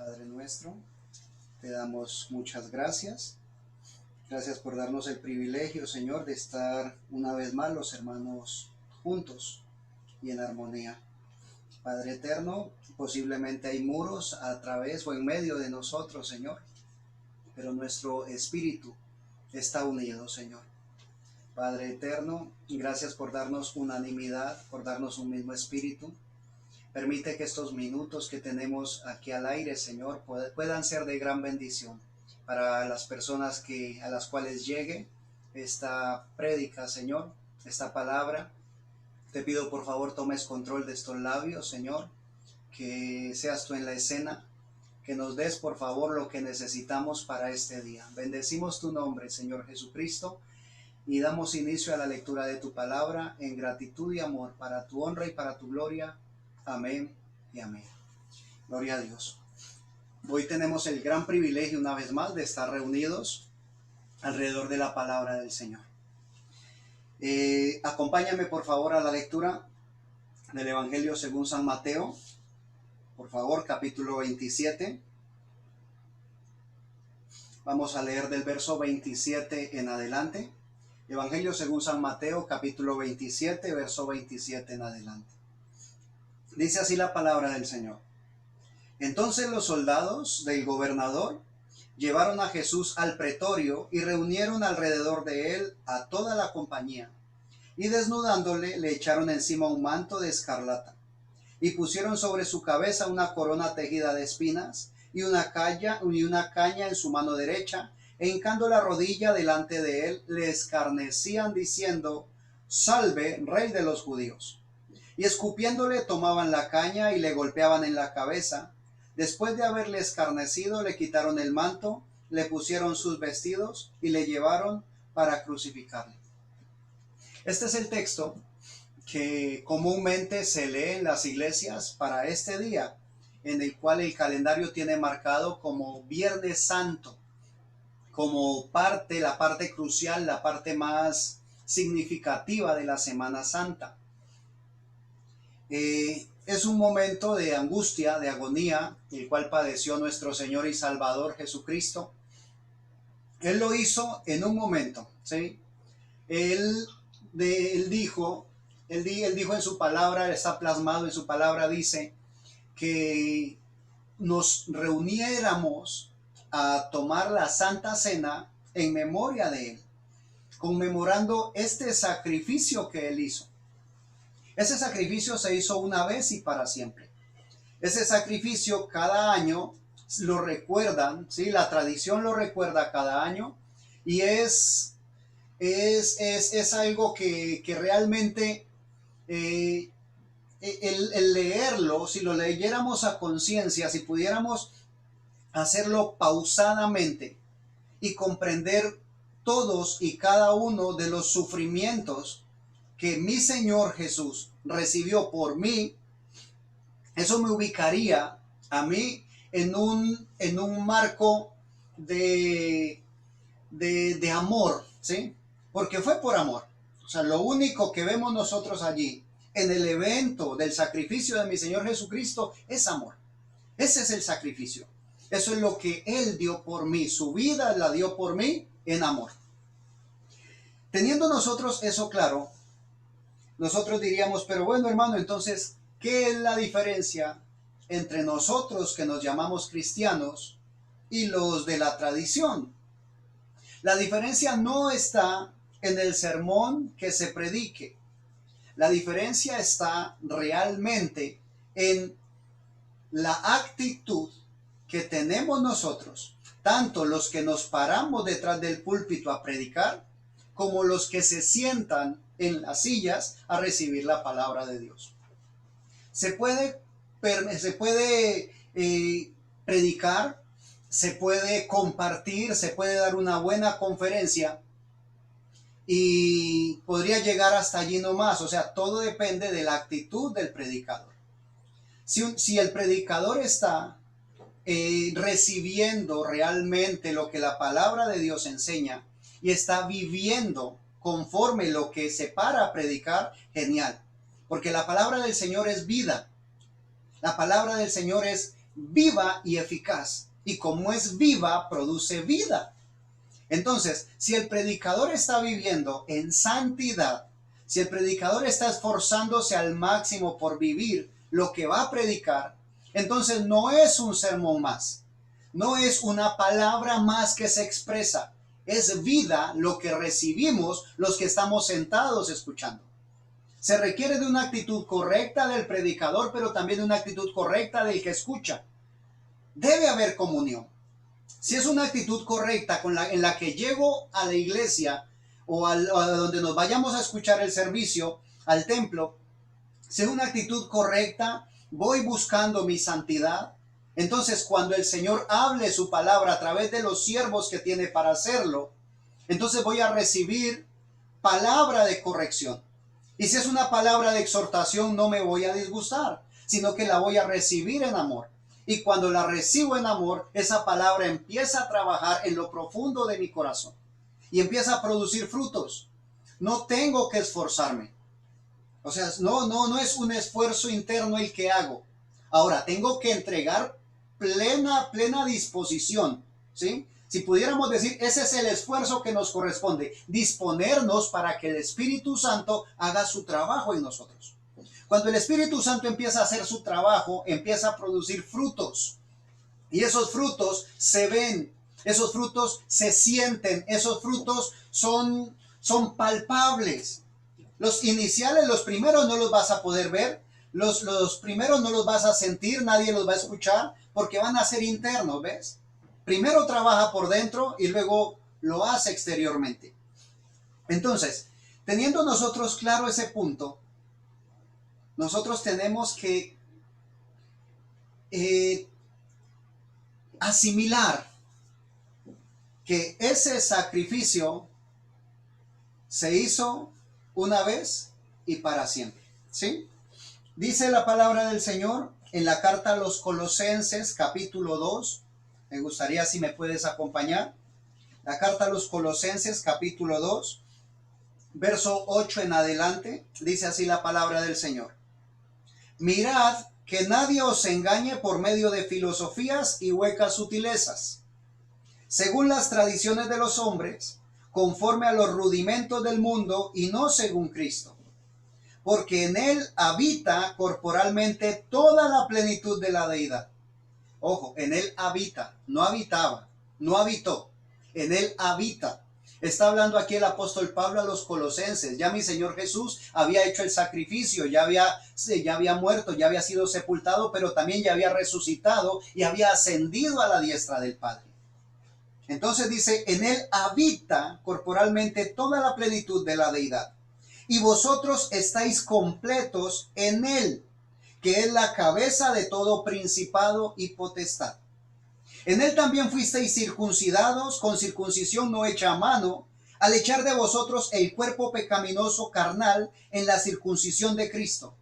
Padre nuestro, te damos muchas gracias. Gracias por darnos el privilegio, Señor, de estar una vez más los hermanos juntos y en armonía. Padre eterno, posiblemente hay muros a través o en medio de nosotros, Señor, pero nuestro espíritu está unido, Señor. Padre eterno, gracias por darnos unanimidad, por darnos un mismo espíritu. Permite que estos minutos que tenemos aquí al aire, Señor, puedan ser de gran bendición para las personas a las cuales llegue esta prédica, Señor, esta palabra. Te pido por favor tomes control de estos labios, Señor, que seas tú en la escena, que nos des por favor lo que necesitamos para este día. Bendecimos tu nombre, Señor Jesucristo, y damos inicio a la lectura de tu palabra en gratitud y amor para tu honra y para tu gloria. Amén y amén. Gloria a Dios. Hoy tenemos el gran privilegio una vez más de estar reunidos alrededor de la palabra del Señor. Acompáñame por favor a la lectura del Evangelio según San Mateo. Por favor, capítulo 27. Vamos a leer del verso 27 en adelante. Evangelio según San Mateo, capítulo 27, verso 27 en adelante. Dice así la palabra del Señor. Entonces los soldados del gobernador llevaron a Jesús al pretorio y reunieron alrededor de él a toda la compañía. Y desnudándole, le echaron encima un manto de escarlata. Y pusieron sobre su cabeza una corona tejida de espinas y una caña en su mano derecha. E hincando la rodilla delante de él, le escarnecían diciendo: Salve, Rey de los judíos. Y escupiéndole tomaban la caña y le golpeaban en la cabeza. Después de haberle escarnecido, le quitaron el manto, le pusieron sus vestidos y le llevaron para crucificarle. Este es el texto que comúnmente se lee en las iglesias para este día, en el cual el calendario tiene marcado como Viernes Santo, como la parte crucial, la parte más significativa de la Semana Santa. Es un momento de angustia, de agonía, el cual padeció nuestro Señor y Salvador Jesucristo. Él lo hizo en un momento, ¿sí? Él dijo en su palabra, está plasmado en su palabra, dice que nos reuniéramos a tomar la Santa Cena en memoria de Él, conmemorando este sacrificio que Él hizo. Ese sacrificio se hizo una vez y para siempre. Ese sacrificio cada año lo recuerdan, ¿sí? La tradición lo recuerda cada año y es algo que realmente el leerlo, si lo leyéramos a conciencia, si pudiéramos hacerlo pausadamente y comprender todos y cada uno de los sufrimientos que mi Señor Jesús recibió por mí, eso me ubicaría a mí en un marco de amor, ¿sí? Porque fue por amor. O sea, lo único que vemos nosotros allí en el evento del sacrificio de mi Señor Jesucristo es amor. Ese es el sacrificio. Eso es lo que Él dio por mí. Su vida la dio por mí en amor. Teniendo nosotros eso claro, nosotros diríamos, pero bueno, hermano, entonces, ¿qué es la diferencia entre nosotros que nos llamamos cristianos y los de la tradición? La diferencia no está en el sermón que se predique. La diferencia está realmente en la actitud que tenemos nosotros, tanto los que nos paramos detrás del púlpito a predicar, como los que se sientan en las sillas a recibir la palabra de Dios. Se puede predicar, se puede compartir, se puede dar una buena conferencia y podría llegar hasta allí nomás. O sea, todo depende de la actitud del predicador. Si el predicador está recibiendo realmente lo que la palabra de Dios enseña y está viviendo conforme lo que se para a predicar, genial. Porque la palabra del Señor es vida. La palabra del Señor es viva y eficaz. Y como es viva, produce vida. Entonces, si el predicador está viviendo en santidad, si el predicador está esforzándose al máximo por vivir lo que va a predicar, entonces no es un sermón más, no es una palabra más que se expresa, es vida lo que recibimos los que estamos sentados escuchando. Se requiere de una actitud correcta del predicador, pero también de una actitud correcta del que escucha. Debe haber comunión. Si es una actitud correcta en la que llego a la iglesia o a donde nos vayamos a escuchar el servicio, al templo, si es una actitud correcta, voy buscando mi santidad, entonces cuando el Señor hable su palabra a través de los siervos que tiene para hacerlo, entonces voy a recibir palabra de corrección. Y si es una palabra de exhortación, no me voy a disgustar, sino que la voy a recibir en amor. Y cuando la recibo en amor, esa palabra empieza a trabajar en lo profundo de mi corazón y empieza a producir frutos. No tengo que esforzarme. O sea, no es un esfuerzo interno el que hago. Ahora, tengo que entregar plena disposición, ¿sí? Si pudiéramos decir, ese es el esfuerzo que nos corresponde, disponernos para que el Espíritu Santo haga su trabajo en nosotros. Cuando el Espíritu Santo empieza a hacer su trabajo, empieza a producir frutos. Y esos frutos se ven, esos frutos se sienten, esos frutos son palpables. Los iniciales, los primeros no los vas a poder ver, los primeros no los vas a sentir, nadie los va a escuchar, porque van a ser internos, ¿ves? Primero trabaja por dentro y luego lo hace exteriormente. Entonces, teniendo nosotros claro ese punto, nosotros tenemos que asimilar que ese sacrificio se hizo una vez y para siempre, ¿sí? Dice la palabra del Señor en la carta a los Colosenses, capítulo 2. Me gustaría si me puedes acompañar. La carta a los Colosenses, capítulo 2, verso 8 en adelante, dice así la palabra del Señor. Mirad que nadie os engañe por medio de filosofías y huecas sutilezas, según las tradiciones de los hombres, conforme a los rudimentos del mundo y no según Cristo. Porque en él habita corporalmente toda la plenitud de la deidad. Ojo, en él habita, no habitaba, no habitó, en él habita. Está hablando aquí el apóstol Pablo a los colosenses. Ya mi Señor Jesús había hecho el sacrificio, ya había muerto, ya había sido sepultado, pero también ya había resucitado y había ascendido a la diestra del Padre. Entonces dice, en él habita corporalmente toda la plenitud de la deidad. Y vosotros estáis completos en él, que es la cabeza de todo principado y potestad. En él también fuisteis circuncidados con circuncisión no hecha a mano, al echar de vosotros el cuerpo pecaminoso carnal en la circuncisión de Cristo,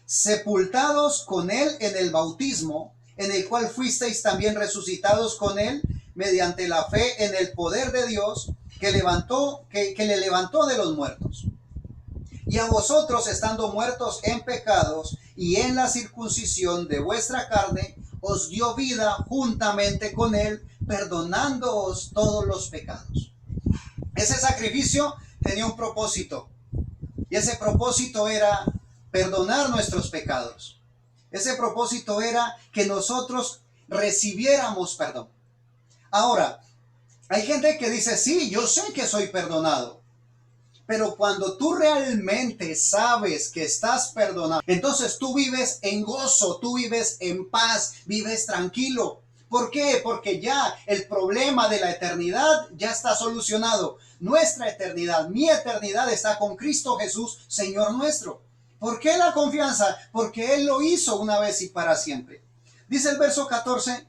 sepultados con él en el bautismo, en el cual fuisteis también resucitados con él mediante la fe en el poder de Dios que le levantó de los muertos. Y a vosotros, estando muertos en pecados y en la circuncisión de vuestra carne, os dio vida juntamente con él, perdonándoos todos los pecados. Ese sacrificio tenía un propósito, y ese propósito era perdonar nuestros pecados. Ese propósito era que nosotros recibiéramos perdón. Ahora, hay gente que dice, sí, yo sé que soy perdonado. Pero cuando tú realmente sabes que estás perdonado, entonces tú vives en gozo, tú vives en paz, vives tranquilo. ¿Por qué? Porque ya el problema de la eternidad ya está solucionado. Nuestra eternidad, mi eternidad está con Cristo Jesús, Señor nuestro. ¿Por qué la confianza? Porque Él lo hizo una vez y para siempre. Dice el verso 14,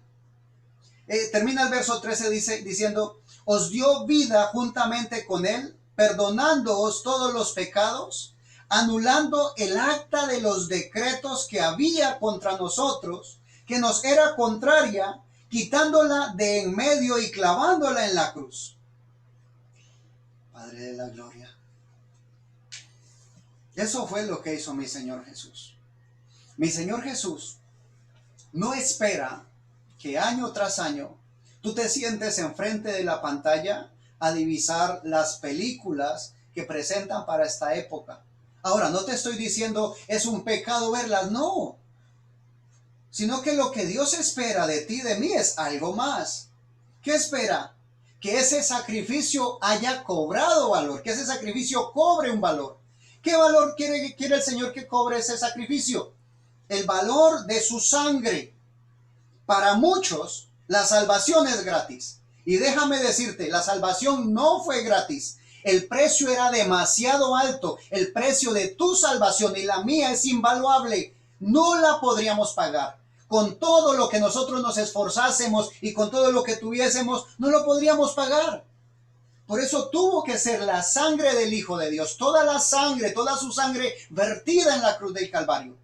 termina el verso 13 diciendo, os dio vida juntamente con Él, perdonándoos todos los pecados, anulando el acta de los decretos que había contra nosotros, que nos era contraria, quitándola de en medio y clavándola en la cruz. Padre de la gloria. Eso fue lo que hizo mi Señor Jesús. Mi Señor Jesús no espera que año tras año tú te sientes enfrente de la pantalla a divisar las películas que presentan para esta época. Ahora, no te estoy diciendo es un pecado verlas, no, sino que lo que Dios espera de ti, de mí, es algo más. ¿Qué espera? Que ese sacrificio haya cobrado valor, que ese sacrificio cobre un valor. ¿Qué valor quiere el Señor que cobre ese sacrificio? El valor de su sangre. Para muchos, la salvación es gratis. Y déjame decirte, la salvación no fue gratis. El precio era demasiado alto. El precio de tu salvación y la mía es invaluable. No la podríamos pagar. Con todo lo que nosotros nos esforzásemos y con todo lo que tuviésemos, no lo podríamos pagar. Por eso tuvo que ser la sangre del Hijo de Dios, toda la sangre, toda su sangre vertida en la cruz del Calvario.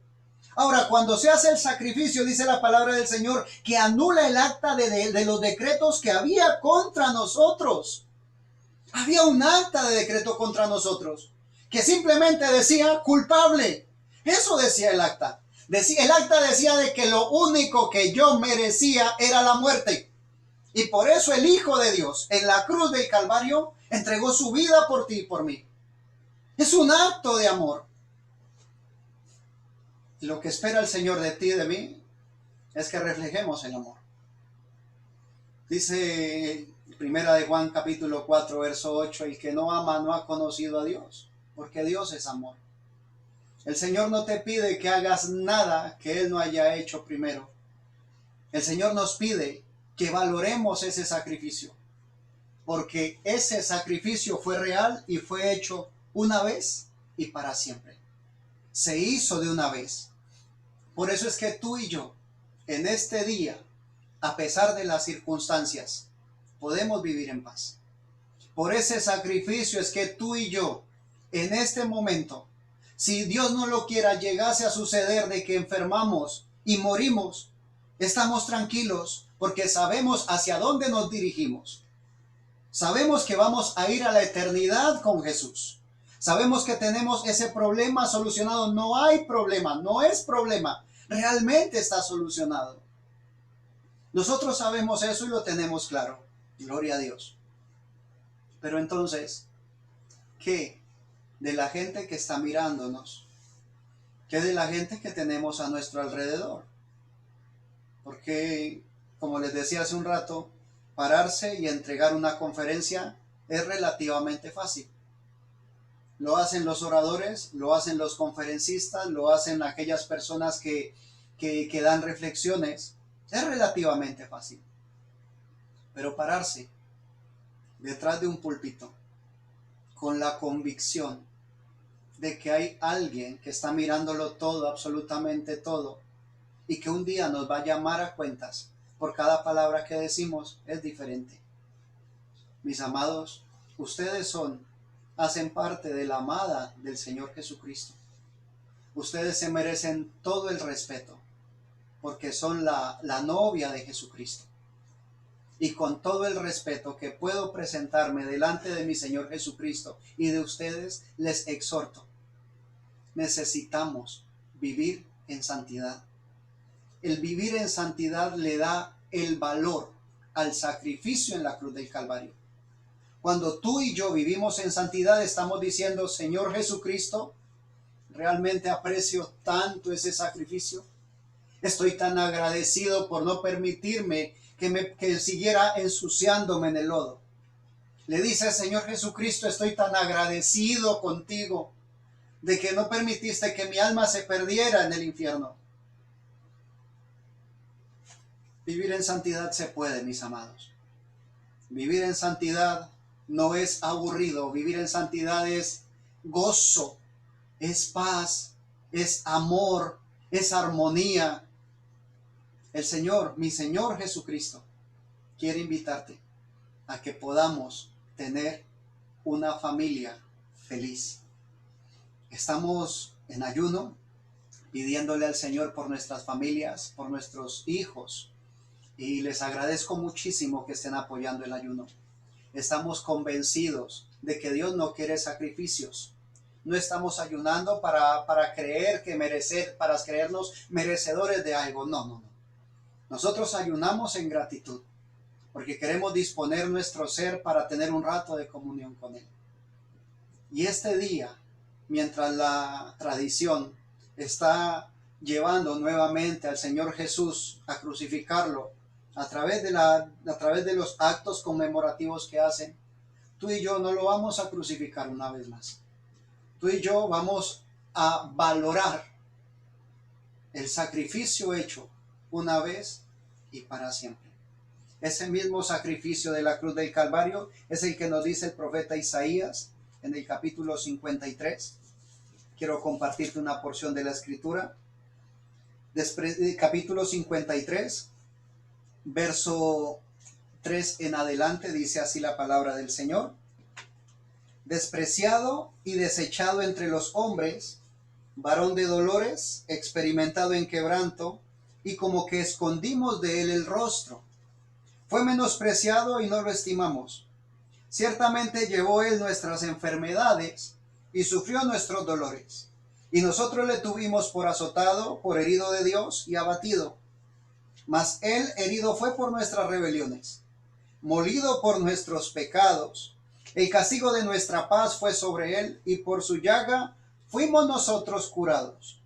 Ahora, cuando se hace el sacrificio, dice la palabra del Señor, que anula el acta de los decretos que había contra nosotros. Había un acta de decreto contra nosotros, que simplemente decía culpable. Eso decía el acta. El acta decía de que lo único que yo merecía era la muerte. Y por eso el Hijo de Dios, en la cruz del Calvario, entregó su vida por ti y por mí. Es un acto de amor. Y lo que espera el Señor de ti y de mí es que reflejemos el amor. Dice Primera de Juan capítulo 4 verso 8, el que no ama no ha conocido a Dios, porque Dios es amor. El Señor no te pide que hagas nada que Él no haya hecho primero. El Señor nos pide que valoremos ese sacrificio, porque ese sacrificio fue real y fue hecho una vez y para siempre. Se hizo de una vez. Por eso es que tú y yo, en este día, a pesar de las circunstancias, podemos vivir en paz. Por ese sacrificio es que tú y yo, en este momento, si Dios no lo quiera, llegase a suceder de que enfermamos y morimos, estamos tranquilos porque sabemos hacia dónde nos dirigimos. Sabemos que vamos a ir a la eternidad con Jesús. Sabemos que tenemos ese problema solucionado. No hay problema, no es problema. Realmente está solucionado. Nosotros sabemos eso y lo tenemos claro. Gloria a Dios. Pero entonces, ¿qué de la gente que está mirándonos? ¿Qué de la gente que tenemos a nuestro alrededor? Porque, como les decía hace un rato, pararse y entregar una conferencia es relativamente fácil. Lo hacen los oradores, lo hacen los conferencistas, lo hacen aquellas personas que dan reflexiones. Es relativamente fácil. Pero pararse detrás de un púlpito con la convicción de que hay alguien que está mirándolo todo, absolutamente todo, y que un día nos va a llamar a cuentas por cada palabra que decimos, es diferente. Mis amados, ustedes hacen parte de la amada del Señor Jesucristo. Ustedes se merecen todo el respeto, porque son la novia de Jesucristo. Y con todo el respeto que puedo presentarme delante de mi Señor Jesucristo y de ustedes, les exhorto. Necesitamos vivir en santidad. El vivir en santidad le da el valor al sacrificio en la cruz del Calvario. Cuando tú y yo vivimos en santidad, estamos diciendo, Señor Jesucristo, realmente aprecio tanto ese sacrificio. Estoy tan agradecido por no permitirme que siguiera ensuciándome en el lodo. Le dice, Señor Jesucristo, estoy tan agradecido contigo de que no permitiste que mi alma se perdiera en el infierno. Vivir en santidad se puede, mis amados. Vivir en santidad no es aburrido. Vivir en santidad es gozo, es paz, es amor, es armonía. El Señor, mi Señor Jesucristo, quiere invitarte a que podamos tener una familia feliz. Estamos en ayuno, pidiéndole al Señor por nuestras familias, por nuestros hijos, y les agradezco muchísimo que estén apoyando el ayuno. Estamos convencidos de que Dios no quiere sacrificios. No estamos ayunando para creernos merecedores de algo. No. Nosotros ayunamos en gratitud porque queremos disponer nuestro ser para tener un rato de comunión con Él. Y este día, mientras la tradición está llevando nuevamente al Señor Jesús a crucificarlo a través de los actos conmemorativos que hacen, tú y yo no lo vamos a crucificar una vez más. Tú y yo vamos a valorar el sacrificio hecho una vez y para siempre. Ese mismo sacrificio de la cruz del Calvario es el que nos dice el profeta Isaías en el capítulo 53. Quiero compartirte una porción de la escritura. Capítulo 53, verso 3 en adelante, dice así la palabra del Señor. Despreciado y desechado entre los hombres, varón de dolores, experimentado en quebranto, y como que escondimos de él el rostro. Fue menospreciado y no lo estimamos. Ciertamente llevó él nuestras enfermedades y sufrió nuestros dolores. Y nosotros le tuvimos por azotado, por herido de Dios y abatido. Mas él herido fue por nuestras rebeliones, molido por nuestros pecados. El castigo de nuestra paz fue sobre él, y por su llaga fuimos nosotros curados.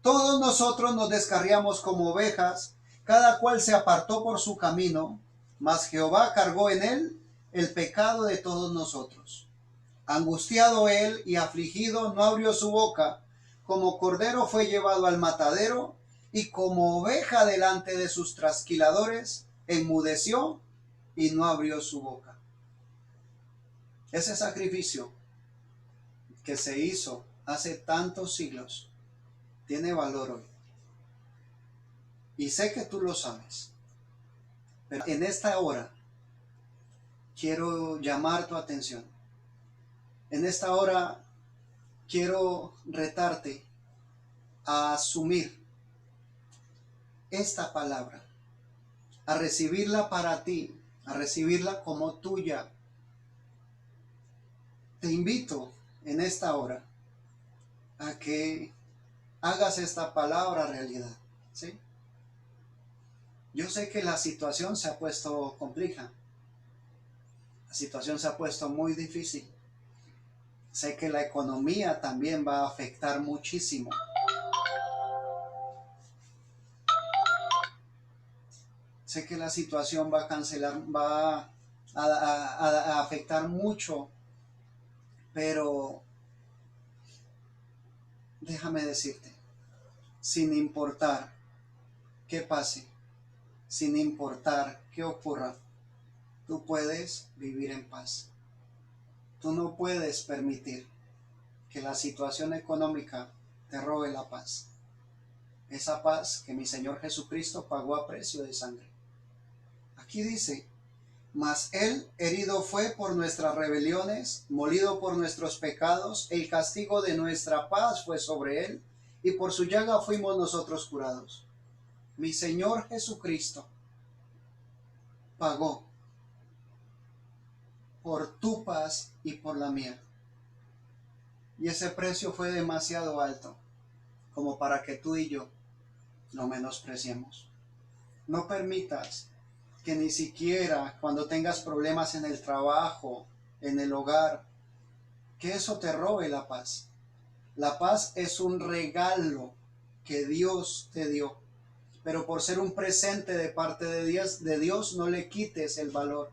Todos nosotros nos descarriamos como ovejas, cada cual se apartó por su camino, mas Jehová cargó en él el pecado de todos nosotros. Angustiado él y afligido, no abrió su boca. Como cordero fue llevado al matadero, y como oveja delante de sus trasquiladores, enmudeció y no abrió su boca. Ese sacrificio que se hizo hace tantos siglos tiene valor hoy. Y sé que tú lo sabes. Pero en esta hora quiero llamar tu atención. En esta hora quiero retarte a asumir esta palabra, a recibirla para ti, a recibirla como tuya. Te invito en esta hora a que hagas esta palabra realidad, ¿sí? Yo sé que la situación se ha puesto compleja, la situación se ha puesto muy difícil. Sé que la economía también va a afectar muchísimo. Sé que la situación va a afectar mucho, pero déjame decirte, sin importar qué pase, sin importar qué ocurra, tú puedes vivir en paz. Tú no puedes permitir que la situación económica te robe la paz. Esa paz que mi Señor Jesucristo pagó a precio de sangre. Aquí dice, mas él herido fue por nuestras rebeliones, molido por nuestros pecados, el castigo de nuestra paz fue sobre él, y por su llaga fuimos nosotros curados. Mi Señor Jesucristo pagó por tu paz y por la mía. Y ese precio fue demasiado alto como para que tú y yo lo menospreciemos. No permitas que ni siquiera cuando tengas problemas en el trabajo, en el hogar, que eso te robe la paz. La paz es un regalo que Dios te dio, pero por ser un presente de parte de Dios no le quites el valor.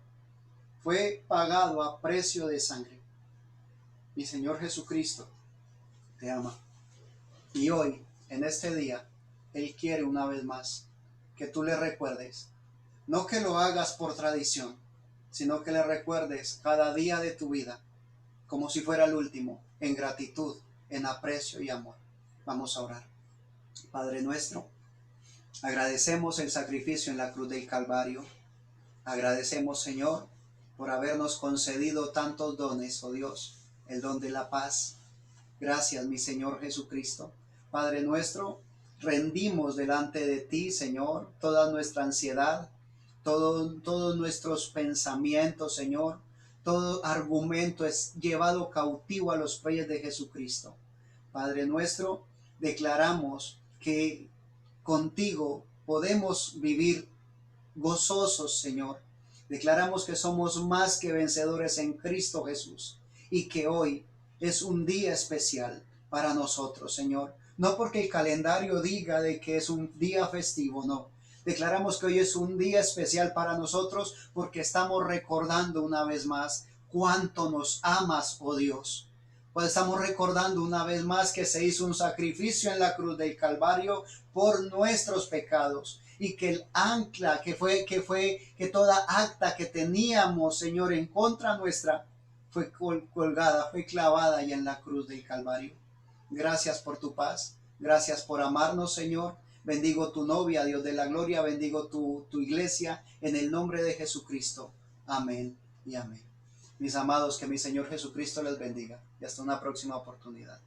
Fue pagado a precio de sangre. Mi Señor Jesucristo te ama. Y hoy, en este día, Él quiere una vez más que tú le recuerdes. No que lo hagas por tradición, sino que le recuerdes cada día de tu vida, como si fuera el último, en gratitud, en aprecio y amor. Vamos a orar. Padre nuestro, agradecemos el sacrificio en la cruz del Calvario. Agradecemos, Señor, por habernos concedido tantos dones, oh Dios, el don de la paz. Gracias, mi Señor Jesucristo. Padre nuestro, rendimos delante de ti, Señor, toda nuestra ansiedad, todos nuestros pensamientos, Señor, todo argumento es llevado cautivo a los pies de Jesucristo. Padre nuestro, declaramos que contigo podemos vivir gozosos, Señor. Declaramos que somos más que vencedores en Cristo Jesús y que hoy es un día especial para nosotros, Señor. No porque el calendario diga de que es un día festivo, no. Declaramos que hoy es un día especial para nosotros porque estamos recordando una vez más cuánto nos amas, oh Dios. Pues estamos recordando una vez más que se hizo un sacrificio en la cruz del Calvario por nuestros pecados y que el ancla que toda acta que teníamos, Señor, en contra nuestra fue colgada, fue clavada ya en la cruz del Calvario. Gracias por tu paz, gracias por amarnos, Señor. Bendigo tu novia, Dios de la gloria, bendigo tu iglesia en el nombre de Jesucristo. Amén y amén. Mis amados, que mi Señor Jesucristo les bendiga y hasta una próxima oportunidad.